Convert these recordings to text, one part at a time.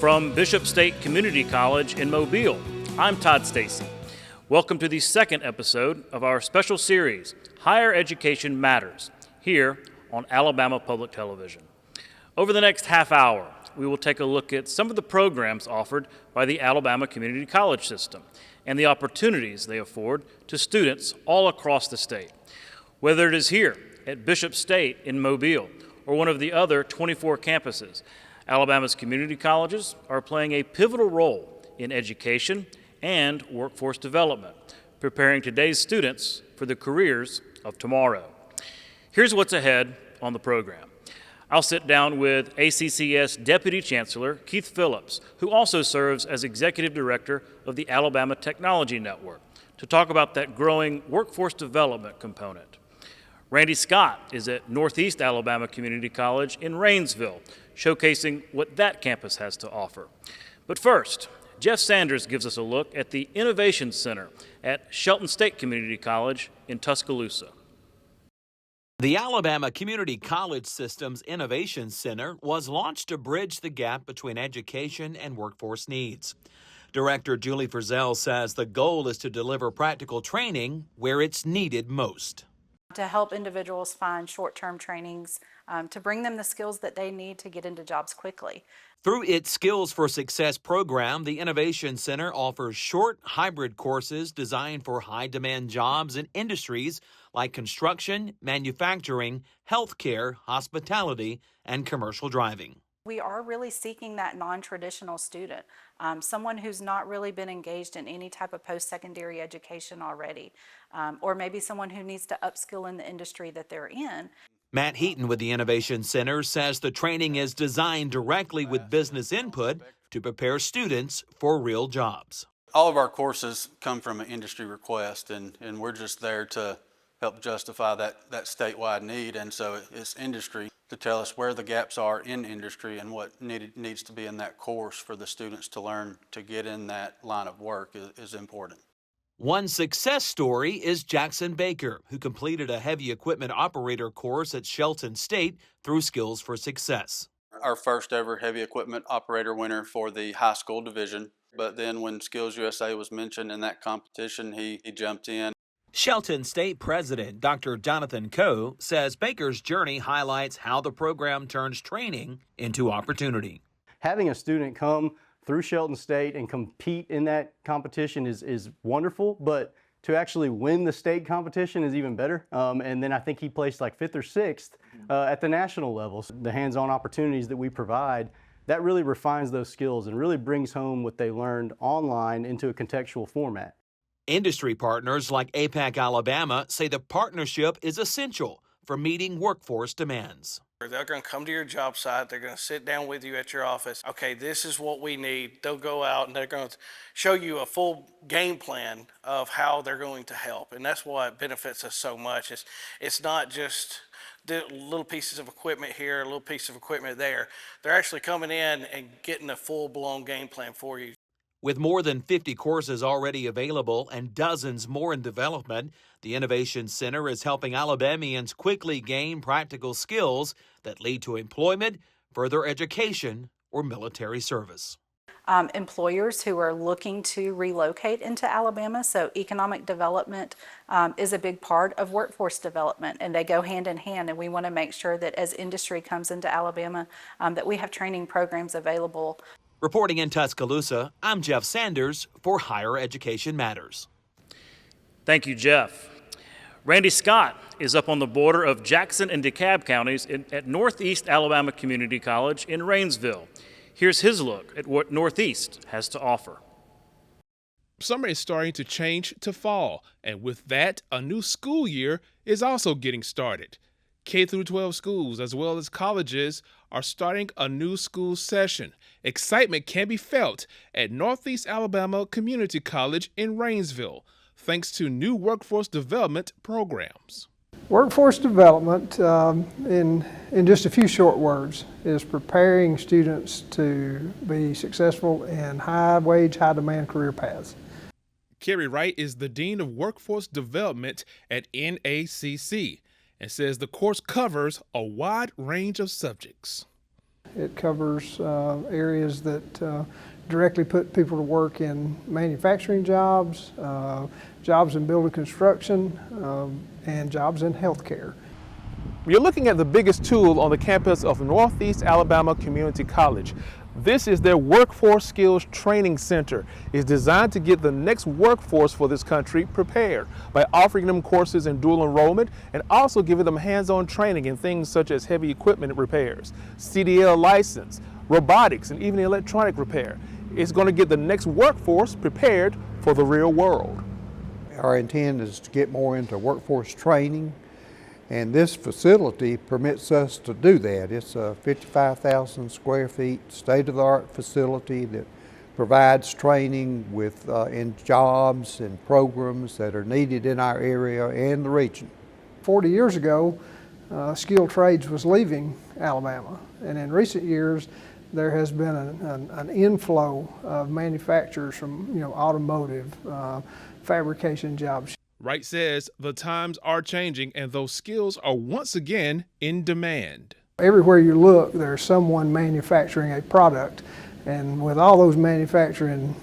From Bishop State Community College in Mobile, I'm Todd Stacy. Welcome to the second episode of our special series, Higher Education Matters, here on Alabama Public Television. Over the next half hour, we will take a look at some of the programs offered by the Alabama Community College system and the opportunities they afford to students all across the state. Whether it is here at Bishop State in Mobile or one of the other 24 campuses, Alabama's community colleges are playing a pivotal role in education and workforce development, preparing today's students for the careers of tomorrow. Here's what's ahead on the program. I'll sit down with ACCS Deputy Chancellor Keith Phillips, who also serves as Executive Director of the Alabama Technology Network, to talk about that growing workforce development component. Randy Scott is at Northeast Alabama Community College in Rainsville, showcasing what that campus has to offer. But first, Jeff Sanders gives us a look at the Innovation Center at Shelton State Community College in Tuscaloosa. The Alabama Community College System's Innovation Center was launched to bridge the gap between education and workforce needs. Director Julie Frizzell says the goal is to deliver practical training where it's needed most. To help individuals find short-term trainings, to bring them the skills that they need to get into jobs quickly. Through its Skills for Success program, the Innovation Center offers short hybrid courses designed for high-demand jobs in industries like construction, manufacturing, healthcare, hospitality, and commercial driving. We are really seeking that non-traditional student, someone who's not really been engaged in any type of post-secondary education already, or maybe someone who needs to upskill in the industry that they're in. Matt Heaton with the Innovation Center says the training is designed directly with business input to prepare students for real jobs. All of our courses come from an industry request, and we're just there to help justify that statewide need, and so it's industry to tell us where the gaps are in industry and what needs to be in that course for the students to learn to get in that line of work is important. One success story is Jackson Baker, who completed a heavy equipment operator course at Shelton State through Skills for Success. Our first ever heavy equipment operator winner for the high school division, but then when Skills USA was mentioned in that competition, he jumped in. Shelton State President Dr. Jonathan Coe says Baker's journey highlights how the program turns training into opportunity. Having a student come through Shelton State and compete in that competition is wonderful, but to actually win the state competition is even better. And then I think he placed like 5th or 6th at the national level. So the hands-on opportunities that we provide, that really refines those skills and really brings home what they learned online into a contextual format. Industry partners like APAC Alabama say the partnership is essential for meeting workforce demands. They're going to come to your job site. They're going to sit down with you at your office. Okay, this is what we need. They'll go out and they're going to show you a full game plan of how they're going to help. And that's what benefits us so much. It's not just the little pieces of equipment here, a little piece of equipment there. They're actually coming in and getting a full-blown game plan for you. With more than 50 courses already available and dozens more in development, the Innovation Center is helping Alabamians quickly gain practical skills that lead to employment, further education, or military service. Employers who are looking to relocate into Alabama, so economic development is a big part of workforce development, and they go hand in hand, and we want to make sure that as industry comes into Alabama, that we have training programs available. Reporting in Tuscaloosa, I'm Jeff Sanders for Higher Education Matters. Thank you, Jeff. Randy Scott is up on the border of Jackson and DeKalb counties at Northeast Alabama Community College in Rainsville. Here's his look at what Northeast has to offer. Summer is starting to change to fall, and with that, a new school year is also getting started. K-12 schools as well as colleges are starting a new school session. Excitement can be felt at Northeast Alabama Community College in Rainsville, thanks to new workforce development programs. Workforce development, in just a few short words, is preparing students to be successful in high-wage, high-demand career paths. Kerry Wright is the Dean of Workforce Development at NACC and says the course covers a wide range of subjects. It covers areas that directly put people to work in manufacturing jobs, jobs in building construction, and jobs in healthcare. You're looking at the biggest tool on the campus of Northeast Alabama Community College. This is their Workforce Skills Training Center. It's designed to get the next workforce for this country prepared by offering them courses in dual enrollment and also giving them hands-on training in things such as heavy equipment repairs, CDL license, robotics, and even electronic repair. It's going to get the next workforce prepared for the real world. Our intent is to get more into workforce training, and this facility permits us to do that. It's a 55,000 square feet state-of-the-art facility that provides training in jobs and programs that are needed in our area and the region. 40 years ago, skilled trades was leaving Alabama, and in recent years there has been an inflow of manufacturers from automotive, fabrication jobs. Wright says the times are changing and those skills are once again in demand. Everywhere you look, there's someone manufacturing a product, and with all those manufacturing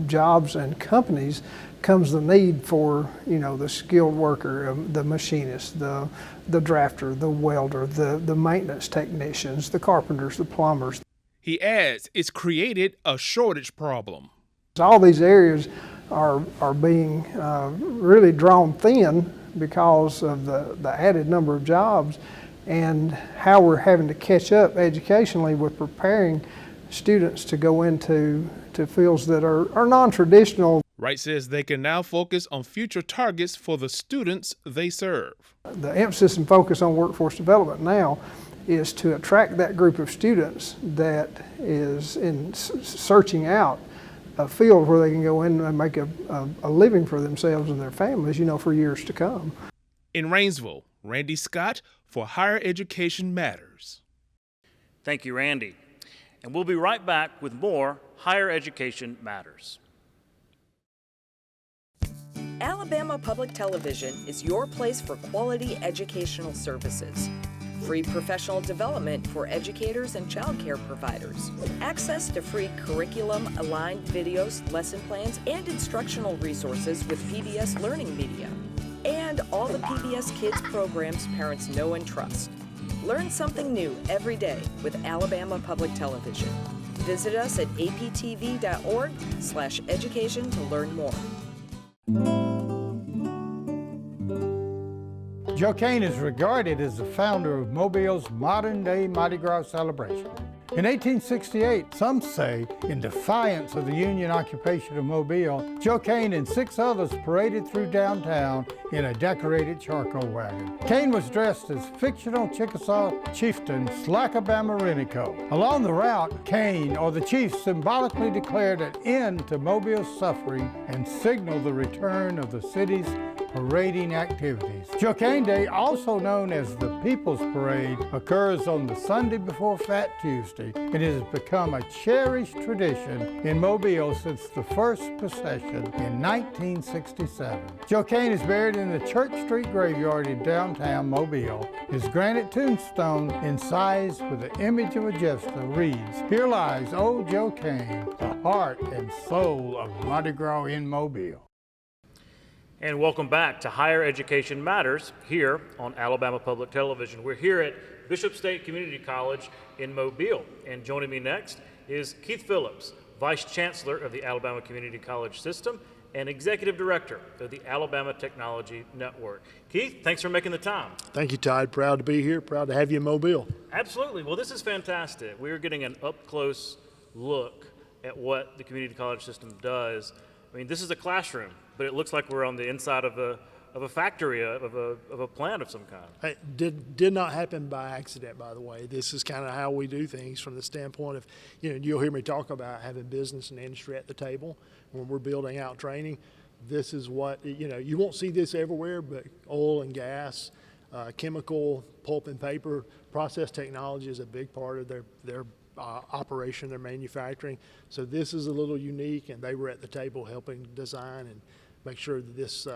jobs and companies comes the need for the skilled worker, the machinist, the drafter, the welder, the maintenance technicians, the carpenters, the plumbers. He adds it's created a shortage problem. All these areas are being really drawn thin because of the added number of jobs and how we're having to catch up educationally with preparing students to go into fields that are non-traditional. Wright says they can now focus on future targets for the students they serve. The emphasis and focus on workforce development now is to attract that group of students that is in searching out a field where they can go in and make a living for themselves and their families, for years to come. In Rainsville, Randy Scott for Higher Education Matters. Thank you, Randy. And we'll be right back with more Higher Education Matters. Alabama Public Television is your place for quality educational services. Free professional development for educators and child care providers. Access to free curriculum-aligned videos, lesson plans, and instructional resources with PBS Learning Media. And all the PBS Kids programs parents know and trust. Learn something new every day with Alabama Public Television. Visit us at aptv.org/education to learn more. Joe Cain is regarded as the founder of Mobile's modern-day Mardi Gras celebration. In 1868, some say, in defiance of the Union occupation of Mobile, Joe Cain and 6 others paraded through downtown in a decorated charcoal wagon. Cain was dressed as fictional Chickasaw chieftain Slacabama Renico. Along the route, Cain, or the chief, symbolically declared an end to Mobile's suffering and signaled the return of the city's parading activities. Joe Cain Day, also known as the People's Parade, occurs on the Sunday before Fat Tuesday and it has become a cherished tradition in Mobile since the first procession in 1967. Joe Cain is buried in the Church Street graveyard in downtown Mobile. His granite tombstone, incised with the image of a jester, reads, "Here lies old Joe Cain, the heart and soul of Mardi Gras in Mobile." And welcome back to Higher Education Matters here on Alabama Public Television. We're here at Bishop State Community College in Mobile. And joining me next is Keith Phillips, Vice Chancellor of the Alabama Community College System and Executive Director of the Alabama Technology Network. Keith, thanks for making the time. Thank you, Todd. Proud to be here. Proud to have you in Mobile. Absolutely. Well, this is fantastic. We're getting an up-close look at what the community college system does. I mean, this is a classroom, but it looks like we're on the inside of a factory, of a plant of some kind. It did not happen by accident, by the way. This is kind of how we do things from the standpoint of, you'll hear me talk about having business and industry at the table when we're building out training. This is what, you won't see this everywhere, but oil and gas, chemical, pulp and paper, process technology is a big part of their operation, their manufacturing. So this is a little unique, and they were at the table helping design and make sure that this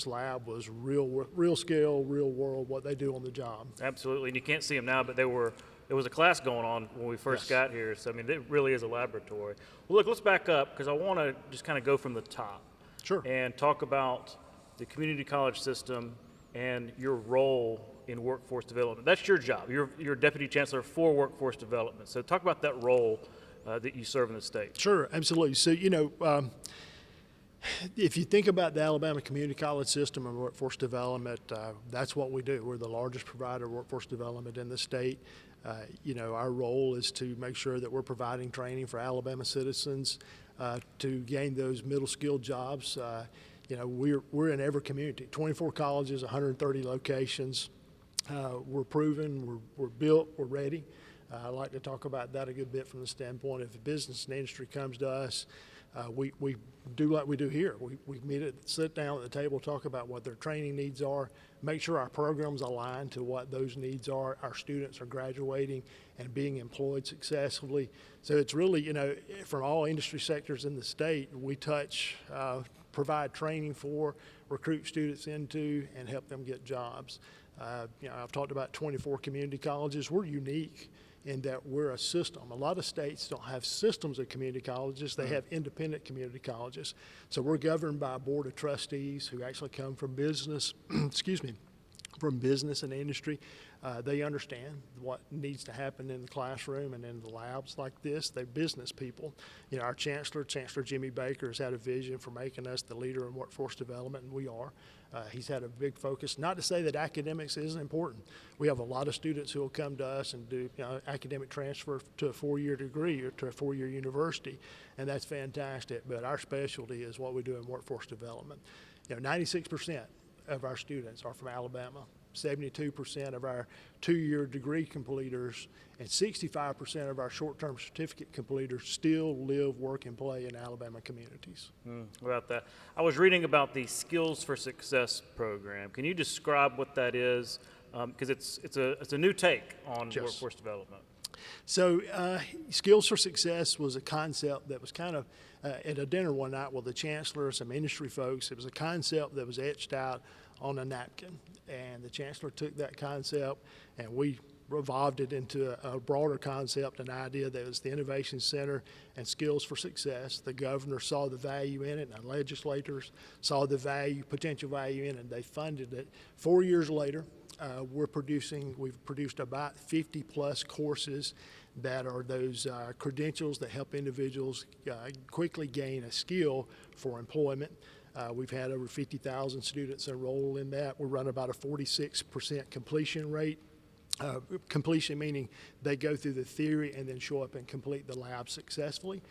lab was real scale, real world, what they do on the job. Absolutely, and you can't see them now, but they were there was a class going on when we first got here. So, I mean, it really is a laboratory. Well, look, let's back up because I want to just kind of go from the top. Sure. And talk about the community college system and your role in workforce development. That's your job. You're Deputy Chancellor for Workforce Development. So talk about that role that you serve in the state. Sure, absolutely. So, if you think about the Alabama Community College system and workforce development, that's what we do. We're the largest provider of workforce development in the state. Our role is to make sure that we're providing training for Alabama citizens to gain those middle skilled jobs. We're in every community, 24 colleges, 130 locations. We're proven, we're built, we're ready. I like to talk about that a good bit from the standpoint if a business and industry comes to us, we do like we do here. We sit down at the table, talk about what their training needs are, make sure our programs align to what those needs are. Our students are graduating and being employed successfully. So it's really, from all industry sectors in the state, we touch, provide training for, recruit students into, and help them get jobs. I've talked about 24 community colleges. We're unique in that we're a system. A lot of states don't have systems of community colleges. They have independent community colleges. So we're governed by a board of trustees who actually come from business, from business and industry. They understand what needs to happen in the classroom and in the labs like this. They're business people. Our Chancellor Jimmy Baker, has had a vision for making us the leader in workforce development, and we are. He's had a big focus, not to say that academics isn't important. We have a lot of students who will come to us and do academic transfer to a four-year degree or to a four-year university, and that's fantastic. But our specialty is what we do in workforce development. 96% of our students are from Alabama. 72% of our two-year degree completers and 65% of our short-term certificate completers still live, work, and play in Alabama communities. About that, I was reading about the Skills for Success program. Can you describe what that is? Because it's a new take on workforce development. So Skills for Success was a concept that was kind of at a dinner one night with the chancellor, some industry folks. It was a concept that was etched out on a napkin, and the chancellor took that concept and we revolved it into a broader concept, an idea that was the Innovation Center and Skills for Success. The governor saw the value in it, and the legislators saw the potential value in it, and they funded it. 4 years later, we've produced about 50 plus courses that are those credentials that help individuals quickly gain a skill for employment. We've had over 50,000 students enroll in that. We run about a 46% completion rate. Completion meaning they go through the theory and then show up and complete the lab successfully.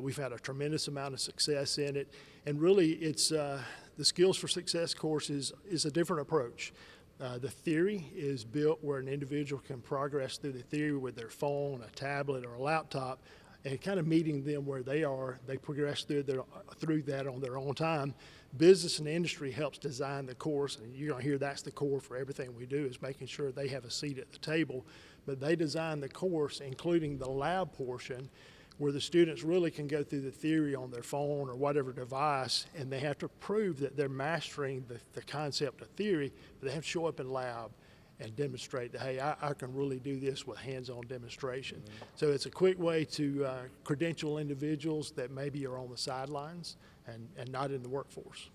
We've had a tremendous amount of success in it. And really, it's the Skills for Success course is a different approach. The theory is built where an individual can progress through the theory with their phone, a tablet, or a laptop, and kind of meeting them where they are. They progress through that on their own time. Business and industry helps design the course, and you're going to hear that's the core for everything we do, is making sure they have a seat at the table. But they design the course, including the lab portion, where the students really can go through the theory on their phone or whatever device, and they have to prove that they're mastering the concept of theory, but they have to show up in lab and demonstrate that, hey, I can really do this with hands-on demonstration. So it's a quick way to credential individuals that maybe are on the sidelines and not in the workforce.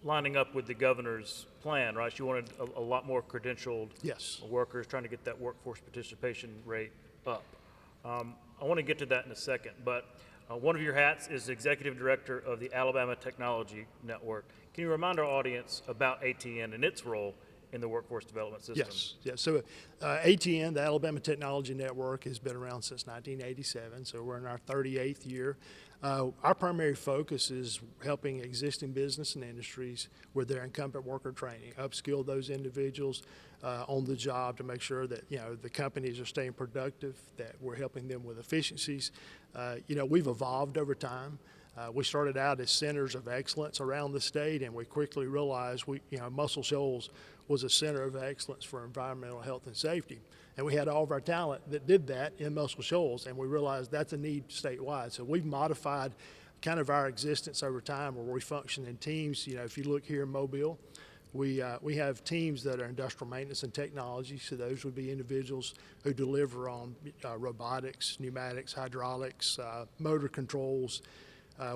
Lining up with the governor's plan, right? She wanted a lot more credentialed workers, trying to get that workforce participation rate up. I want to get to that in a second, but one of your hats is Executive Director of the Alabama Technology Network. Can you remind our audience about ATN and its role in the workforce development system? Yes. So ATN, the Alabama Technology Network, has been around since 1987, so we're in our 38th year. Our primary focus is helping existing business and industries with their incumbent worker training, upskill those individuals on the job to make sure that the companies are staying productive, that we're helping them with efficiencies. We've evolved over time. We started out as centers of excellence around the state, and we quickly realized Muscle Shoals was a center of excellence for environmental health and safety. And we had all of our talent that did that in Muscle Shoals, and we realized that's a need statewide. So we've modified kind of our existence over time where we function in teams. If you look here in Mobile, We have teams that are industrial maintenance and technology, so those would be individuals who deliver on robotics, pneumatics, hydraulics, motor controls.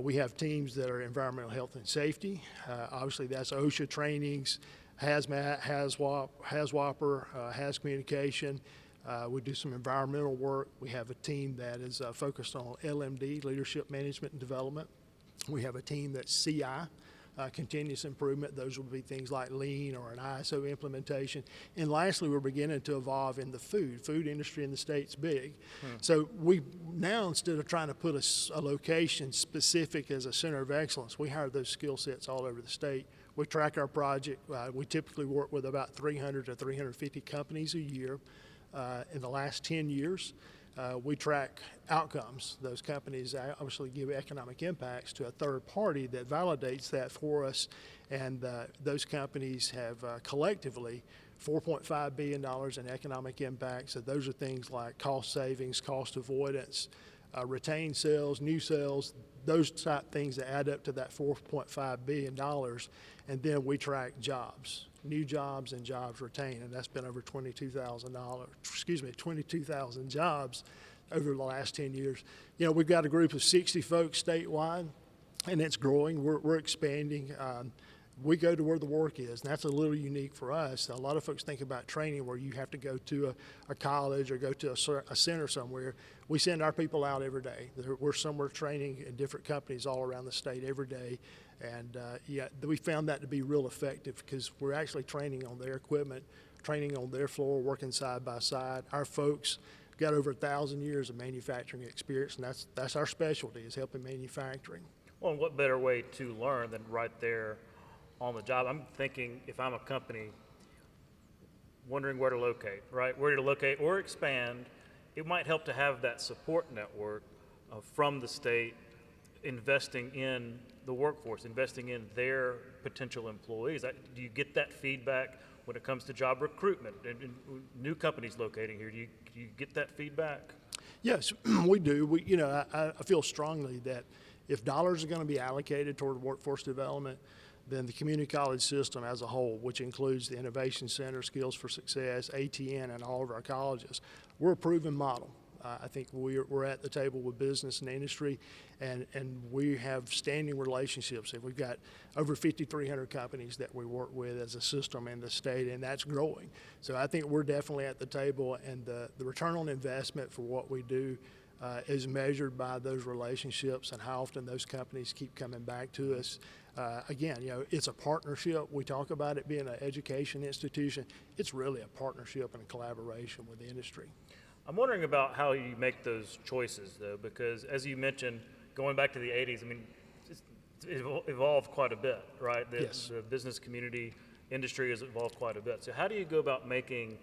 We have teams that are environmental health and safety. Obviously, that's OSHA trainings, hazmat, HAZWOPER, HAZ communication. We do some environmental work. We have a team that is focused on LMD, leadership management and development. We have a team that's CI, continuous improvement. Those will be things like lean or an ISO implementation. And lastly, we're beginning to evolve in the food industry in the state's big. So we now, instead of trying to put a location specific as a center of excellence, we hire those skill sets all over the state. We track our project. We typically work with about 300 to 350 companies a year. In the last 10 years, we track outcomes. Those companies obviously give economic impacts to a third party that validates that for us, and those companies have collectively $4.5 billion in economic impact. So those are things like cost savings, cost avoidance, retained sales, new sales, those type things that add up to that $4.5 billion. And then we track jobs, new jobs and jobs retained, and that's been over 22,000 jobs over the last 10 years. You know, we've got a group of 60 folks statewide, and it's growing. We're expanding. We go to where the work is, and that's a little unique for us. A lot of folks think about training where you have to go to a college or go to a center somewhere. We send our people out every day. We're somewhere training in different companies all around the state every day. And we found that to be real effective because we're actually training on their equipment, training on their floor, working side by side. Our folks got over 1,000 years of manufacturing experience, and that's our specialty, is helping manufacturing. Well, and what better way to learn than right there on the job? I'm thinking, if I'm a company wondering where to locate, right? Where to locate or expand, it might help to have that support network from the state investing in the workforce, investing in their potential employees. Do you get that feedback when it comes to job recruitment and new companies locating here? Do you get that feedback? Yes, we do. I feel strongly that if dollars are going to be allocated toward workforce development, then the community college system as a whole, which includes the Innovation Center, Skills for Success, ATN, and all of our colleges, we're a proven model. I think we're at the table with business and industry, and we have standing relationships. We've got over 5,300 companies that we work with as a system in the state, and that's growing. So I think we're definitely at the table, and the return on investment for what we do is measured by those relationships and how often those companies keep coming back to us. Again, it's a partnership. We talk about it being an education institution. It's really a partnership and a collaboration with the industry. I'm wondering about how you make those choices, though, because as you mentioned, going back to the 80s, I mean, it's evolved quite a bit, right? Yes. The business community industry has evolved quite a bit. So how do you go about making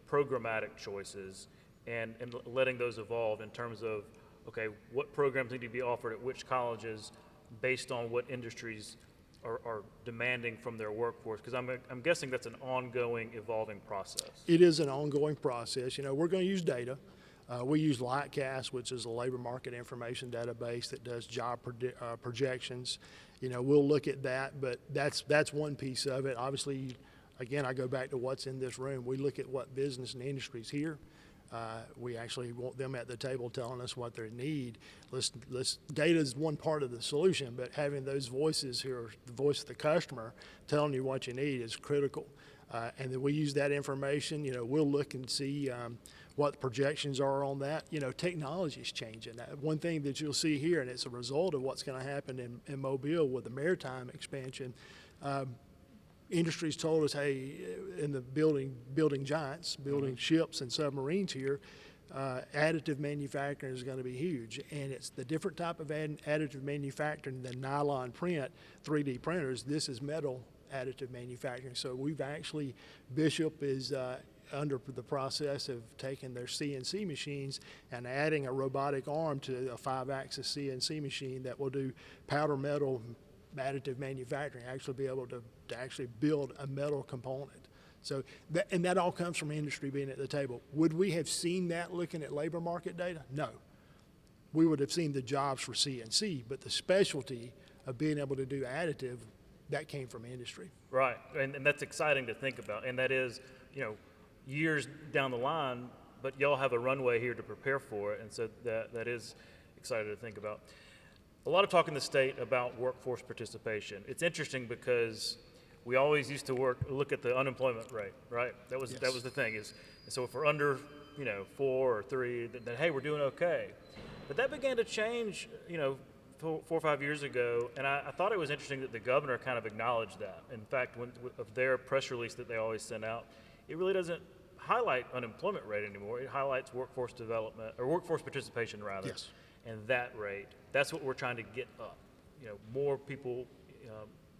programmatic choices and letting those evolve in terms of, okay, what programs need to be offered at which colleges based on what industries are demanding from their workforce? Because I'm guessing that's an ongoing, evolving process. It is an ongoing process. We're going to use data. We use Lightcast, which is a labor market information database that does job projections. We'll look at that, but that's one piece of it. Obviously, again, I go back to what's in this room. We look at what business and industries here. We actually want them at the table telling us what they need. Data is one part of the solution, but having those voices here, the voice of the customer, telling you what you need is critical. And then we use that information. We'll look and see what the projections are on that. Technology is changing. One thing that you'll see here, and it's a result of what's going to happen in Mobile with the maritime expansion, industry's told us, hey, in the building giants, building ships and submarines here, additive manufacturing is going to be huge. And it's the different type of additive manufacturing than nylon print, 3D printers. This is metal additive manufacturing. So we've actually, Bishop is under the process of taking their CNC machines and adding a robotic arm to a 5-axis CNC machine that will do powder metal additive manufacturing, actually be able to actually build a metal component. So that all comes from industry being at the table. Would we have seen that looking at labor market data? No. We would have seen the jobs for CNC, but the specialty of being able to do additive, that came from industry. Right, and that's exciting to think about, and that is, years down the line, but y'all have a runway here to prepare for it, and so that is exciting to think about. A lot of talk in the state about workforce participation. It's interesting because we always used to look at the unemployment rate, right? That was the thing is, so if we're under, 4 or 3, then hey, we're doing okay. But that began to change, 4 or 5 years ago, and I thought it was interesting that the governor kind of acknowledged that. In fact, of their press release that they always send out, it really doesn't highlight unemployment rate anymore. It highlights workforce development, or workforce participation rather. Yes. And that rate, that's what we're trying to get up. More people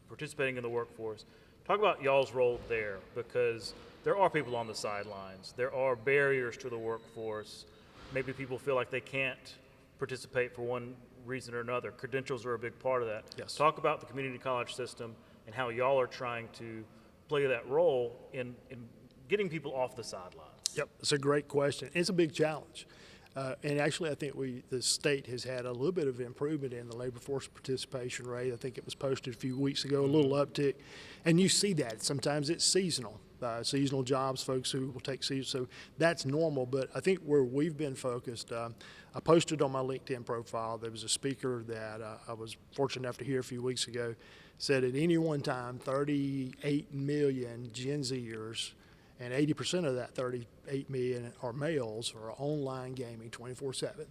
participating in the workforce. Talk about y'all's role there, because there are people on the sidelines. There are barriers to the workforce. Maybe people feel like they can't participate for one reason or another. Credentials are a big part of that. Yes. Talk about the community college system and how y'all are trying to play that role in getting people off the sidelines. Yep, it's a great question. It's a big challenge. And actually, I think the state has had a little bit of improvement in the labor force participation rate. I think it was posted a few weeks ago, a little uptick. And you see that. Sometimes it's seasonal. Seasonal jobs, folks who will take seasonal. So that's normal. But I think where we've been focused, I posted on my LinkedIn profile, there was a speaker that I was fortunate enough to hear a few weeks ago, said at any one time, 38 million Gen Zers, and 80% of that 38 million are males, are online gaming 24/7.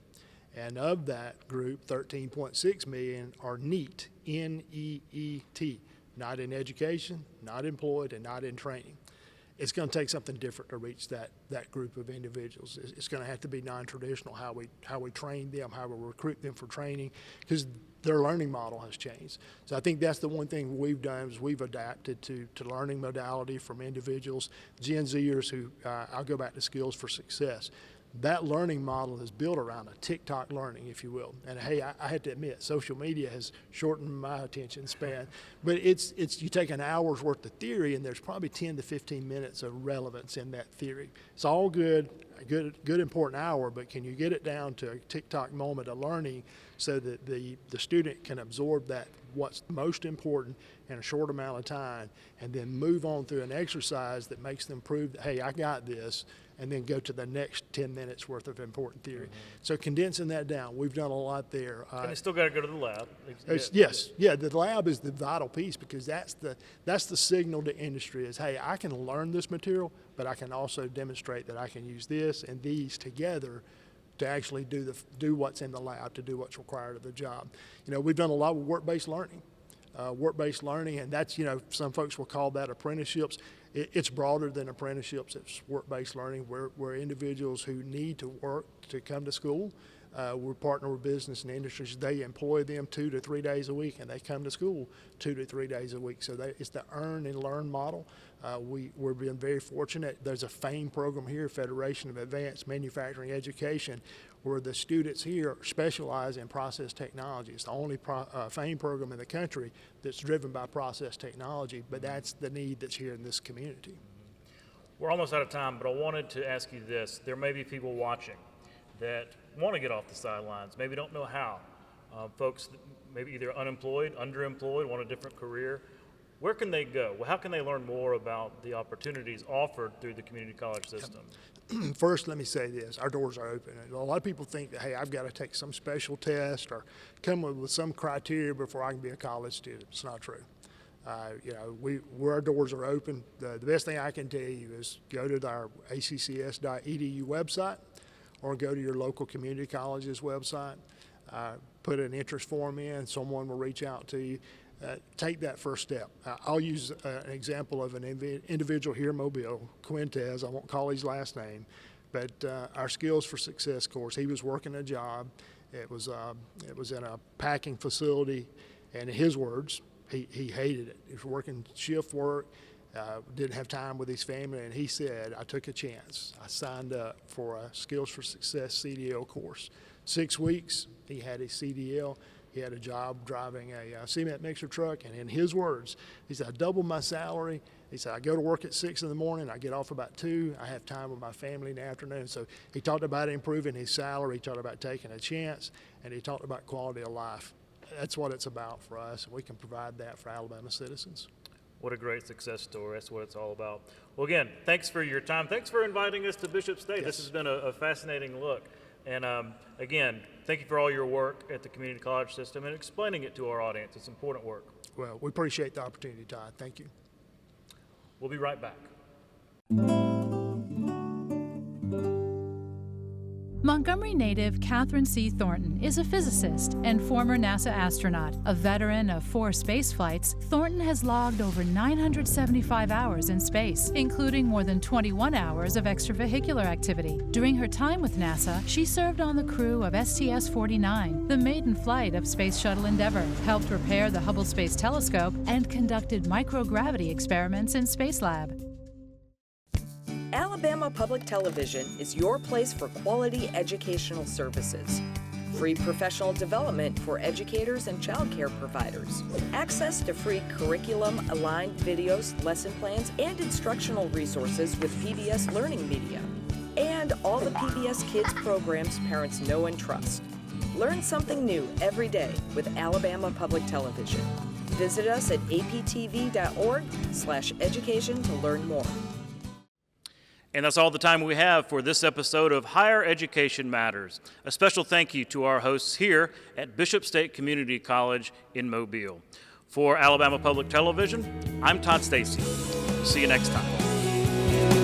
And of that group, 13.6 million are NEET, N-E-E-T, not in education, not employed, and not in training. It's going to take something different to reach that group of individuals. It's going to have to be non-traditional, how we train them, how we recruit them for training, because their learning model has changed. So I think that's the one thing we've done is we've adapted to learning modality from individuals, Gen Zers who, I'll go back to Skills for Success. That learning model is built around a TikTok learning, if you will. And hey, I have to admit, social media has shortened my attention span. But it's you take an hour's worth of theory, and there's probably 10 to 15 minutes of relevance in that theory. It's all good, a good important hour, but can you get it down to a TikTok moment of learning so that the student can absorb that what's most important in a short amount of time, and then move on through an exercise that makes them prove that, hey, I got this, and then go to the next 10 minutes worth of important theory. So condensing that down, we've done a lot there. And they still got to go to the lab. The lab is the vital piece, because that's the signal to industry is, hey, I can learn this material, but I can also demonstrate that I can use this and these together to actually do what's in the lab, to do what's required of the job. We've done a lot with work-based learning. And that's, some folks will call that apprenticeships. It's broader than apprenticeships. It's work-based learning where individuals who need to work to come to school, we partner with business and industries. They employ them 2 to 3 days a week, and they come to school 2 to 3 days a week. So it's the earn and learn model. We're being very fortunate. There's a FAME program here, Federation of Advanced Manufacturing Education, where the students here specialize in process technology. It's the only FAME program in the country that's driven by process technology, but that's the need that's here in this community. We're almost out of time, but I wanted to ask you this. There may be people watching that want to get off the sidelines, maybe don't know how. Folks maybe either unemployed, underemployed, want a different career. Where can they go? Well, how can they learn more about the opportunities offered through the community college system? First, let me say this. Our doors are open. A lot of people think that, hey, I've got to take some special test or come up with some criteria before I can be a college student. It's not true. Our doors are open. The best thing I can tell you is go to our accs.edu website or go to your local community college's website, put an interest form in, someone will reach out to you. Take that first step. I'll use an example of an individual here in Mobile, Quintez. I won't call his last name, but our Skills for Success course, he was working a job. It was in a packing facility, and in his words, he hated it. He was working shift work, didn't have time with his family, and he said, I took a chance. I signed up for a Skills for Success CDL course. 6 weeks, he had his CDL. He had a job driving a cement mixer truck, and in his words, he said, I doubled my salary. He said, I go to work at 6 in the morning, I get off about 2, I have time with my family in the afternoon. So he talked about improving his salary, he talked about taking a chance, and he talked about quality of life. that's what it's about for us. We can provide that for Alabama citizens. What a great success story. That's what it's all about. Well, again, thanks for your time. Thanks for inviting us to Bishop State. Yes. This has been a fascinating look. And again, thank you for all your work at the community college system and explaining it to our audience. It's important work. Well, we appreciate the opportunity, Todd. Thank you. We'll be right back. Montgomery native Catherine C. Thornton is a physicist and former NASA astronaut. A veteran of 4 space flights, Thornton has logged over 975 hours in space, including more than 21 hours of extravehicular activity. During her time with NASA, she served on the crew of STS-49, the maiden flight of Space Shuttle Endeavour, helped repair the Hubble Space Telescope, and conducted microgravity experiments in Spacelab. Alabama Public Television is your place for quality educational services. Free professional development for educators and child care providers. Access to free curriculum-aligned videos, lesson plans, and instructional resources with PBS Learning Media. And all the PBS Kids programs parents know and trust. Learn something new every day with Alabama Public Television. Visit us at aptv.org/education to learn more. And that's all the time we have for this episode of Higher Education Matters. A special thank you to our hosts here at Bishop State Community College in Mobile. For Alabama Public Television, I'm Todd Stacy. See you next time.